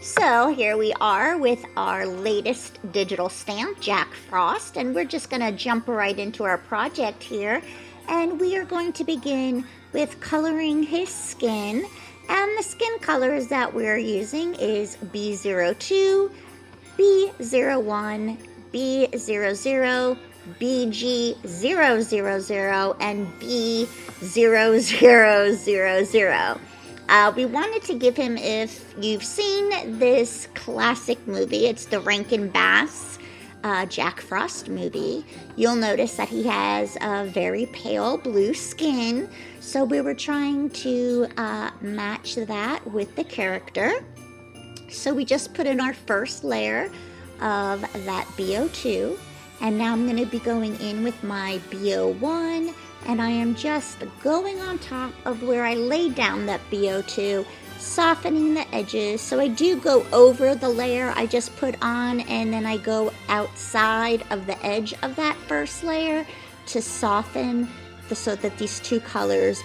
So here we are with our latest digital stamp, Jack Frost, and we're just going to jump right into our project here. And we are going to begin with coloring his skin. And the skin colors that we're using is B02, B01, B00, BG000, and B0000. We wanted to give him, if you've seen this classic movie, it's the Rankin Bass Jack Frost movie, you'll notice that he has a very pale blue skin. So we were trying to match that with the character. So we just put in our first layer of that B02. And now I'm going to be going in with my B01. And I am just going on top of where I laid down that B02, softening the edges. So I do go over the layer I just put on, and then I go outside of the edge of that first layer to soften so that these two colors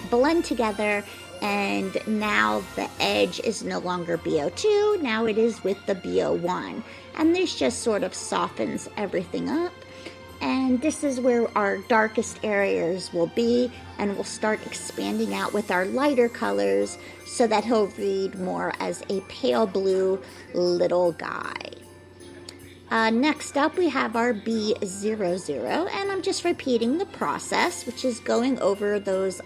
blend together. And now the edge is no longer B02, now it is with the B01. And this just sort of softens everything up. And this is where our darkest areas will be, and we'll start expanding out with our lighter colors so that he'll read more as a pale blue little guy. Next up we have our B00, and I'm just repeating the process, which is going over those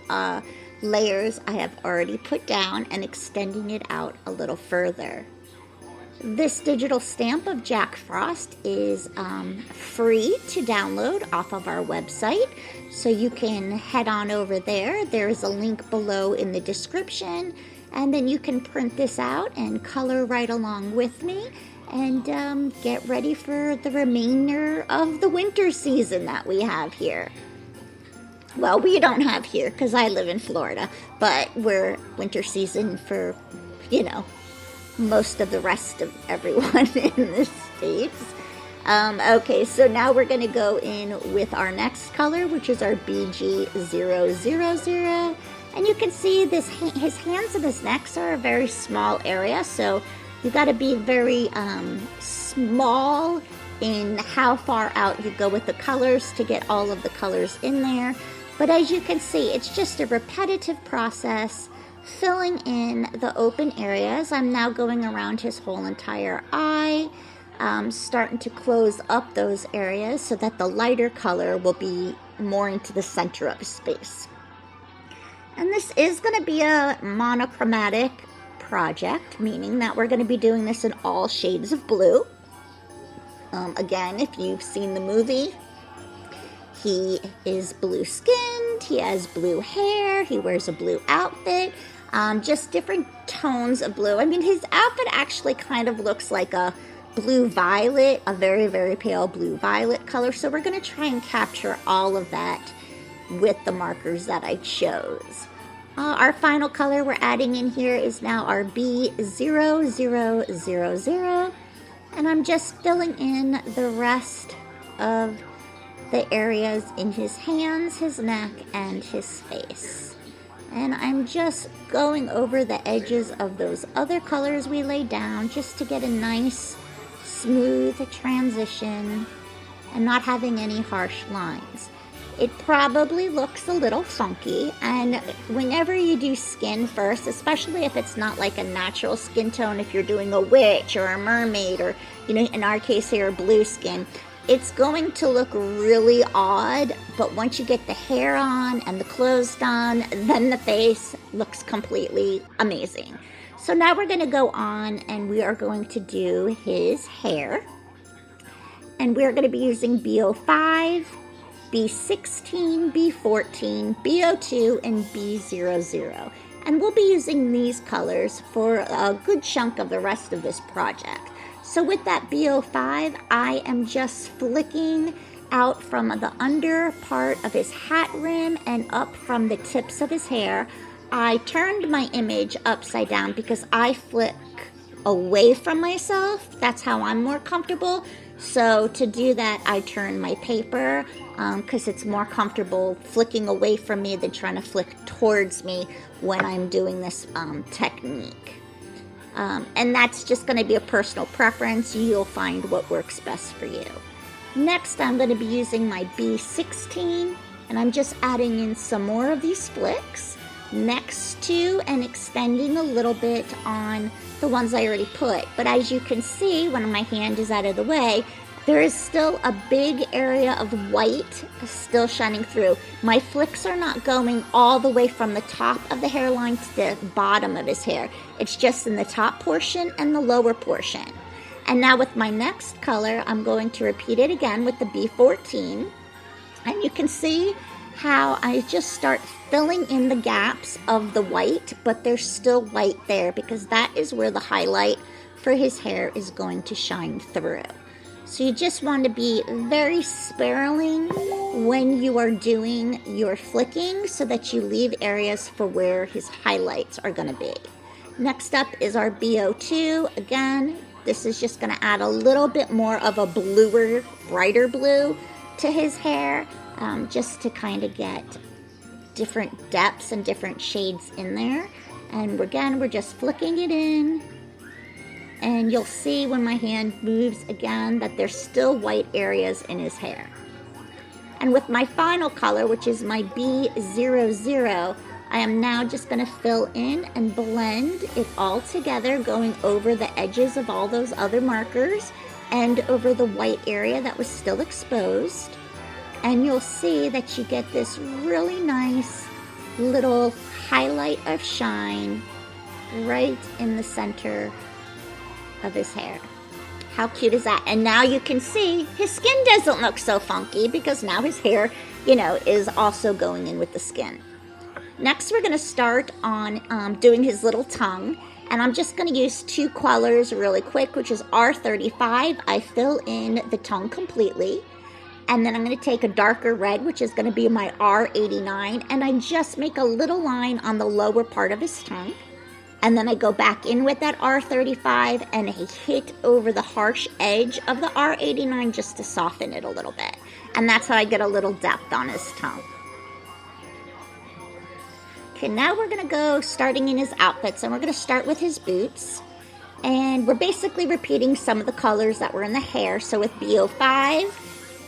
layers I have already put down and extending it out a little further. This digital stamp of Jack Frost is free to download off of our website, so you can head on over there. There is a link below in the description, and then you can print this out and color right along with me and get ready for the remainder of the winter season that we have here. Well, we don't have here because I live in Florida, but we're winter season for, most of the rest of everyone in the States. Okay, so now we're going to go in with our next color, which is our BG000. And you can see his hands and his necks are a very small area, so you got to be very small in how far out you go with the colors to get all of the colors in there. But as you can see, it's just a repetitive process, filling in the open areas. I'm now going around his whole entire eye, starting to close up those areas so that the lighter color will be more into the center of his face. And this is going to be a monochromatic project, meaning that we're going to be doing this in all shades of blue. Again, if you've seen the movie, he is blue-skinned, he has blue hair, he wears a blue outfit, just different tones of blue. I mean, his outfit actually kind of looks like a blue-violet, a very, very pale blue-violet color. So we're going to try and capture all of that with the markers that I chose. Our final color we're adding in here is now our B0000. And I'm just filling in the rest of the areas in his hands, his neck, and his face. And I'm just going over the edges of those other colors we laid down just to get a nice, smooth transition and not having any harsh lines. It probably looks a little funky, and whenever you do skin first, especially if it's not like a natural skin tone, if you're doing a witch or a mermaid or, in our case here, blue skin, it's going to look really odd, but once you get the hair on and the clothes done, then the face looks completely amazing. So now we're going to go on and we are going to do his hair. And we're going to be using B05, B16, B14, B02, and B00. And we'll be using these colors for a good chunk of the rest of this project. So with that B05, I am just flicking out from the under part of his hat rim and up from the tips of his hair. I turned my image upside down because I flick away from myself. That's how I'm more comfortable. So to do that, I turn my paper because it's more comfortable flicking away from me than trying to flick towards me when I'm doing this technique. And that's just going to be a personal preference. You'll find what works best for you. Next, I'm going to be using my B16, and I'm just adding in some more of these flicks next to and extending a little bit on the ones I already put. But as you can see, when my hand is out of the way, there is still a big area of white still shining through. My flicks are not going all the way from the top of the hairline to the bottom of his hair. It's just in the top portion and the lower portion. And now with my next color, I'm going to repeat it again with the B14. And you can see how I just start filling in the gaps of the white, but there's still white there because that is where the highlight for his hair is going to shine through. So you just want to be very sparing when you are doing your flicking so that you leave areas for where his highlights are going to be. Next up is our BO2. Again, this is just going to add a little bit more of a bluer, brighter blue to his hair, just to kind of get different depths and different shades in there. And again, we're just flicking it in. And you'll see when my hand moves again that there's still white areas in his hair. And with my final color, which is my B00, I am now just going to fill in and blend it all together, going over the edges of all those other markers and over the white area that was still exposed. And you'll see that you get this really nice little highlight of shine right in the center of his hair. How cute is that? And now you can see his skin doesn't look so funky because now his hair, is also going in with the skin. Next, we're going to start on doing his little tongue. And I'm just going to use two colors really quick, which is R35. I fill in the tongue completely. And then I'm going to take a darker red, which is going to be my R89. And I just make a little line on the lower part of his tongue. And then I go back in with that R35 and I hit over the harsh edge of the R89 just to soften it a little bit. And that's how I get a little depth on his tongue. Okay, now we're going to go starting in his outfits, and we're going to start with his boots. And we're basically repeating some of the colors that were in the hair. So with B05,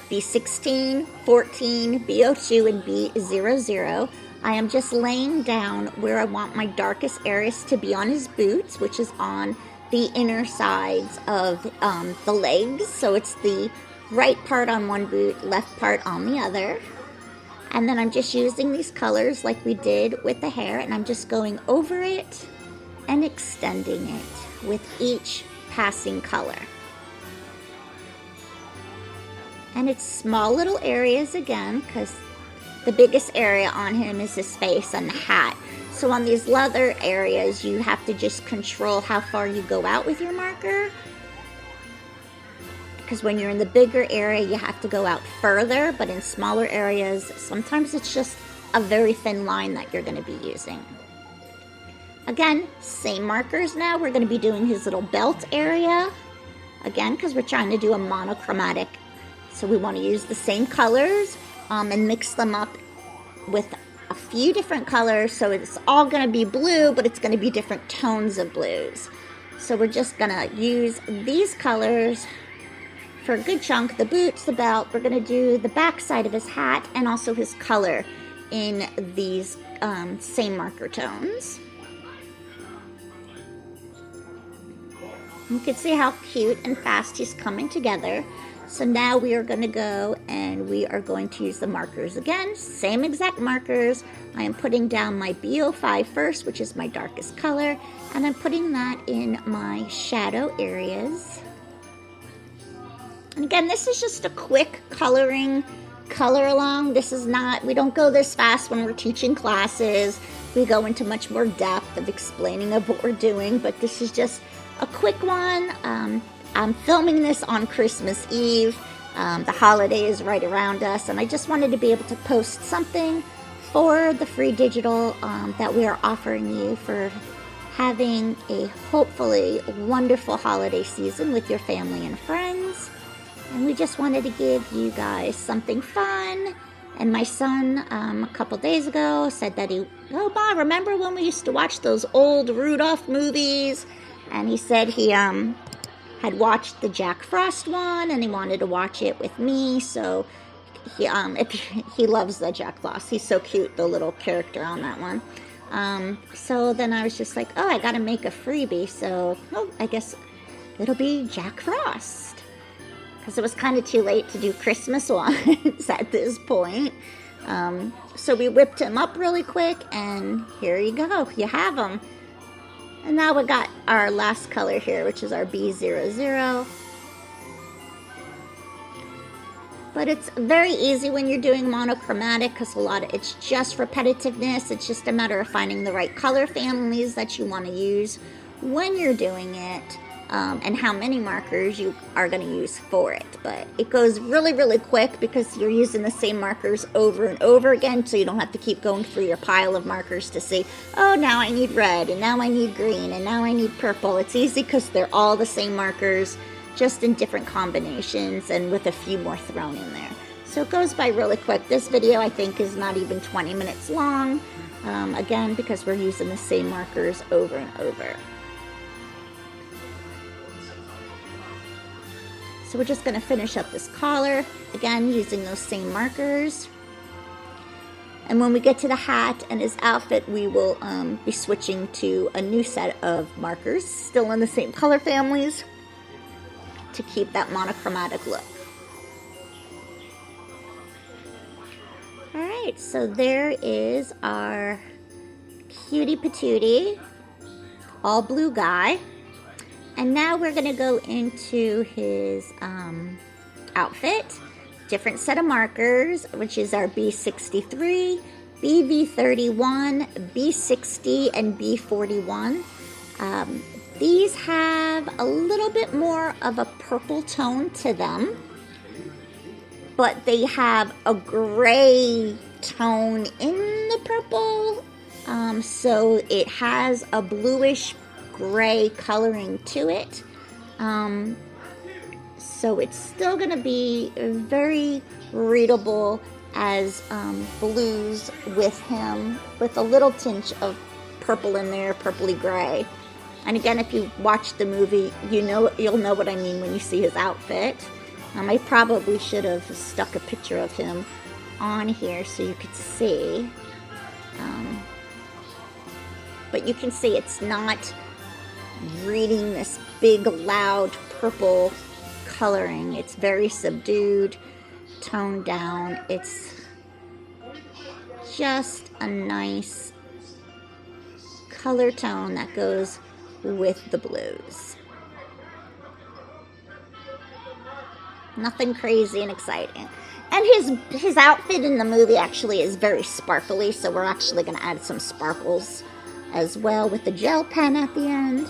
B16, 14, B02, and B00, I am just laying down where I want my darkest areas to be on his boots, which is on the inner sides of the legs. So it's the right part on one boot, left part on the other. And then I'm just using these colors like we did with the hair, and I'm just going over it and extending it with each passing color. And it's small little areas again, because the biggest area on him is his face and the hat. So on these leather areas, you have to just control how far you go out with your marker. Because when you're in the bigger area, you have to go out further. But in smaller areas, sometimes it's just a very thin line that you're going to be using. Again, same markers now. We're going to be doing his little belt area. Again, because we're trying to do a monochromatic. So we want to use the same colors. And mix them up with a few different colors. So it's all going to be blue, but it's going to be different tones of blues. So we're just going to use these colors for a good chunk. The boots, the belt. We're going to do the back side of his hat and also his color in these same marker tones. You can see how cute and fast he's coming together. So now we are going to go and we are going to use the markers again. Same exact markers. I am putting down my B05 first, which is my darkest color. And I'm putting that in my shadow areas. And again, this is just a quick coloring color along. This is not, we don't go this fast when we're teaching classes. We go into much more depth of explaining of what we're doing. But this is just a quick one. I'm filming this on Christmas Eve. The holiday is right around us, and I just wanted to be able to post something for the free digital that we are offering you for having a hopefully wonderful holiday season with your family and friends. And we just wanted to give you guys something fun. And my son, a couple days ago, said that Mom, remember when we used to watch those old Rudolph movies? And he said he had watched the Jack Frost one, and he wanted to watch it with me. So he loves the Jack Frost. He's so cute, the little character on that one. So then I was just like, oh, I got to make a freebie. So I guess it'll be Jack Frost, because it was kind of too late to do Christmas ones at this point. So we whipped him up really quick, and here you go. You have him. And now we got our last color here, which is our B00. But it's very easy when you're doing monochromatic, because it's just repetitiveness. It's just a matter of finding the right color families that you want to use when you're doing it, and how many markers you are going to use for it. But it goes really, really quick because you're using the same markers over and over again, so you don't have to keep going through your pile of markers to see, oh, now I need red, and now I need green, and now I need purple. It's easy because they're all the same markers, just in different combinations and with a few more thrown in there. So it goes by really quick. This video, I think, is not even 20 minutes long, again, because we're using the same markers over and over. So we're just going to finish up this collar, again, using those same markers. And when we get to the hat and his outfit, we will be switching to a new set of markers, still in the same color families, to keep that monochromatic look. Alright, so there is our cutie patootie, all blue guy. And now we're going to go into his outfit. Different set of markers, which is our B63, BV31, B60, and B41. These have a little bit more of a purple tone to them, but they have a gray tone in the purple, so it has a bluish gray coloring to it. So it's still going to be very readable as blues with him, with a little tinge of purple in there, purpley gray. And again, if you watch the movie, you'll know what I mean when you see his outfit. I probably should have stuck a picture of him on here so you could see. But you can see it's not reading this big, loud purple coloring. It's very subdued, toned down. It's just a nice color tone that goes with the blues. Nothing crazy and exciting. And his outfit in the movie actually is very sparkly, so we're actually going to add some sparkles as well with the gel pen at the end.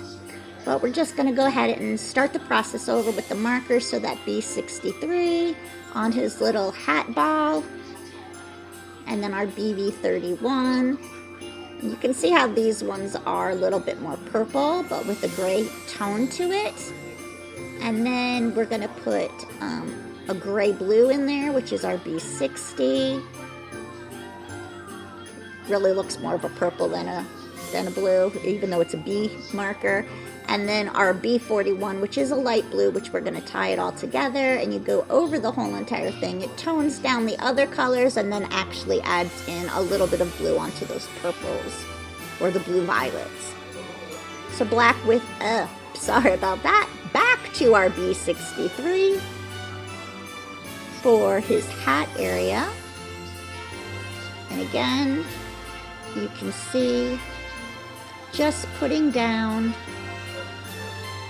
But we're just going to go ahead and start the process over with the markers. So that B63 on his little hat ball, and then our BV31. You can see how these ones are a little bit more purple, but with a gray tone to it. And then we're going to put a gray blue in there, which is our B60. Really looks more of a purple than a blue, even though it's a B marker. And then our B41, which is a light blue, which we're going to tie it all together, and you go over the whole entire thing. It tones down the other colors and then actually adds in a little bit of blue onto those purples, or the blue violets. So black with, sorry about that. Back to our B63 for his hat area. And again, you can see just putting down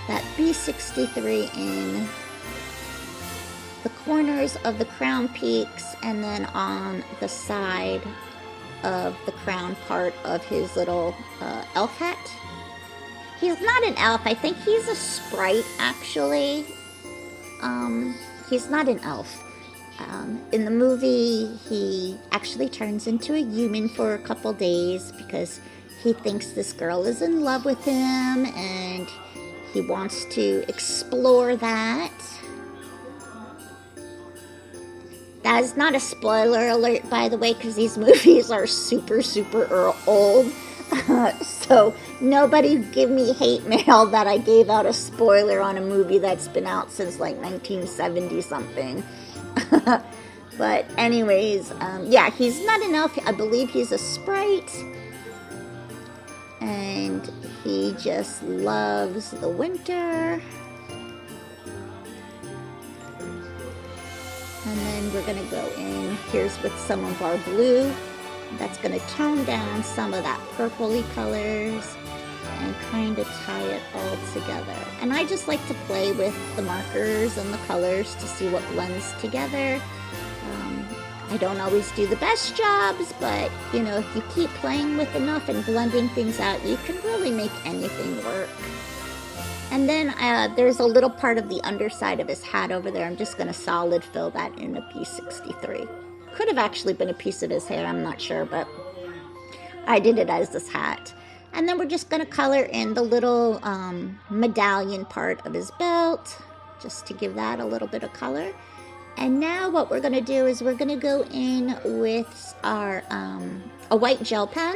that B63 in the corners of the crown peaks, and then on the side of the crown part of his little elf hat. He's not an elf. I think he's a sprite, actually. He's not an elf. In the movie, he actually turns into a human for a couple days because he thinks this girl is in love with him, and he wants to explore that. That is not a spoiler alert, by the way, because these movies are super, super old. So nobody give me hate mail that I gave out a spoiler on a movie that's been out since like 1970 something. But anyways, yeah, he's not enough. I believe he's a sprite. And he just loves the winter. And then we're going to go in, here's with some of our blue. That's going to tone down some of that purpley colors and kind of tie it all together. And I just like to play with the markers and the colors to see what blends together. I don't always do the best jobs, but you know, if you keep playing with enough and blending things out, you can really make anything work. And then there's a little part of the underside of his hat over there. I'm just going to solid fill that in a P63. Could have actually been a piece of his hair, I'm not sure, but I did it as this hat. And then we're just going to color in the little medallion part of his belt, just to give that a little bit of color. And now what we're going to do is we're going to go in with our a white gel pen.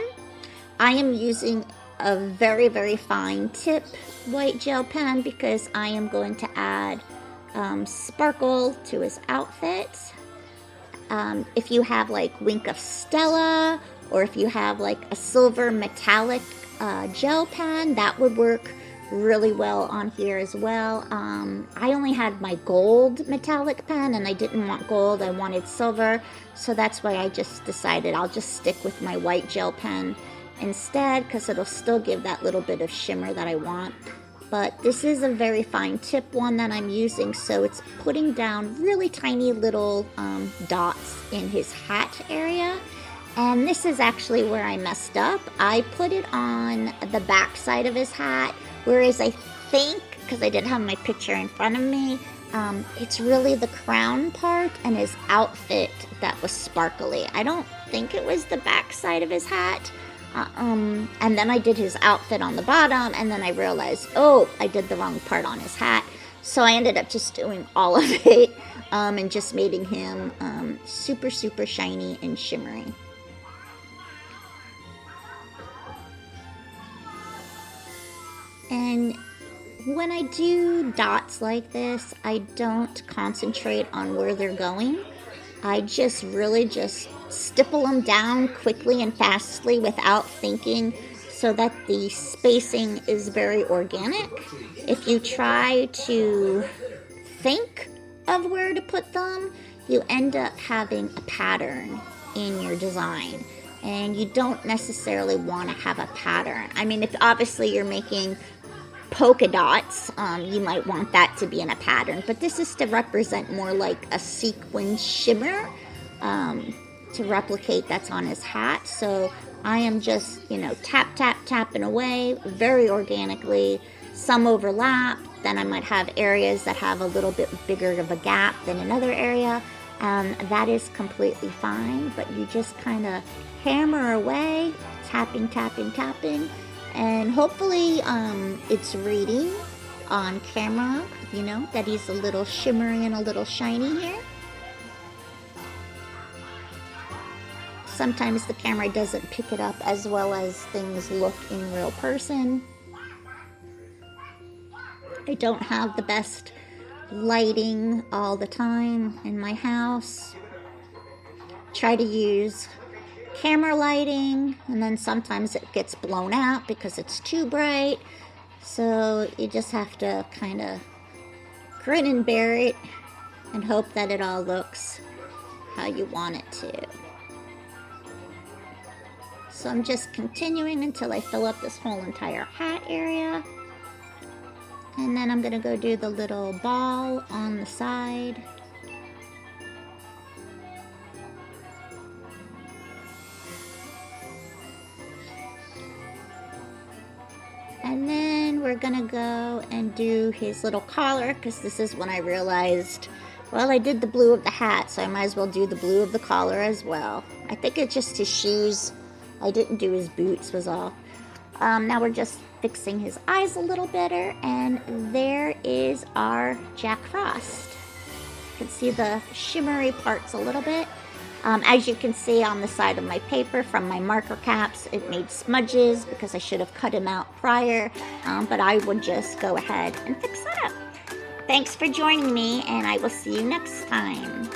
I am using a very, very fine tip white gel pen because I am going to add sparkle to his outfit. If you have like Wink of Stella, or if you have like a silver metallic gel pen, that would work really well on here as well. I only had my gold metallic pen and I didn't want gold, I wanted silver, so that's why I just decided I'll just stick with my white gel pen instead, because it'll still give that little bit of shimmer that I want. But this is a very fine tip one that I'm using, so it's putting down really tiny little dots in his hat area. And this is actually where I messed up. I put it on the back side of his hat, whereas I think, because I didn't have my picture in front of me, it's really the crown part and his outfit that was sparkly. I don't think it was the back side of his hat. And then I did his outfit on the bottom, and then I realized, oh, I did the wrong part on his hat. So I ended up just doing all of it and just making him super, super shiny and shimmery. And when I do dots like this, I don't concentrate on where they're going. I just really just stipple them down quickly and fastly without thinking, so that the spacing is very organic. If you try to think of where to put them, you end up having a pattern in your design. And you don't necessarily want to have a pattern. I mean, if obviously you're making polka dots, you might want that to be in a pattern, but this is to represent more like a sequin shimmer to replicate that's on his hat. So I am just, you know, tapping away very organically. Some overlap, then I might have areas that have a little bit bigger of a gap than another area. That is completely fine, but you just kind of hammer away, tapping, and hopefully it's reading on camera, you know, that he's a little shimmery and a little shiny here. Sometimes the camera doesn't pick it up as well as things look in real person. I don't have the best lighting all the time in my house. Try to use camera lighting, and then sometimes it gets blown out because it's too bright. So you just have to kind of grin and bear it and hope that it all looks how you want it to. So I'm just continuing until I fill up this whole entire hat area. And then I'm going to go do the little ball on the side. And then we're going to go and do his little collar, because this is when I realized, well, I did the blue of the hat, so I might as well do the blue of the collar as well. I think it's just his shoes. I didn't do his boots, was all. Now we're just fixing his eyes a little better, and there is our Jack Frost. You can see the shimmery parts a little bit. As you can see on the side of my paper from my marker caps, it made smudges because I should have cut him out prior, but I would just go ahead and fix that up. Thanks for joining me, and I will see you next time.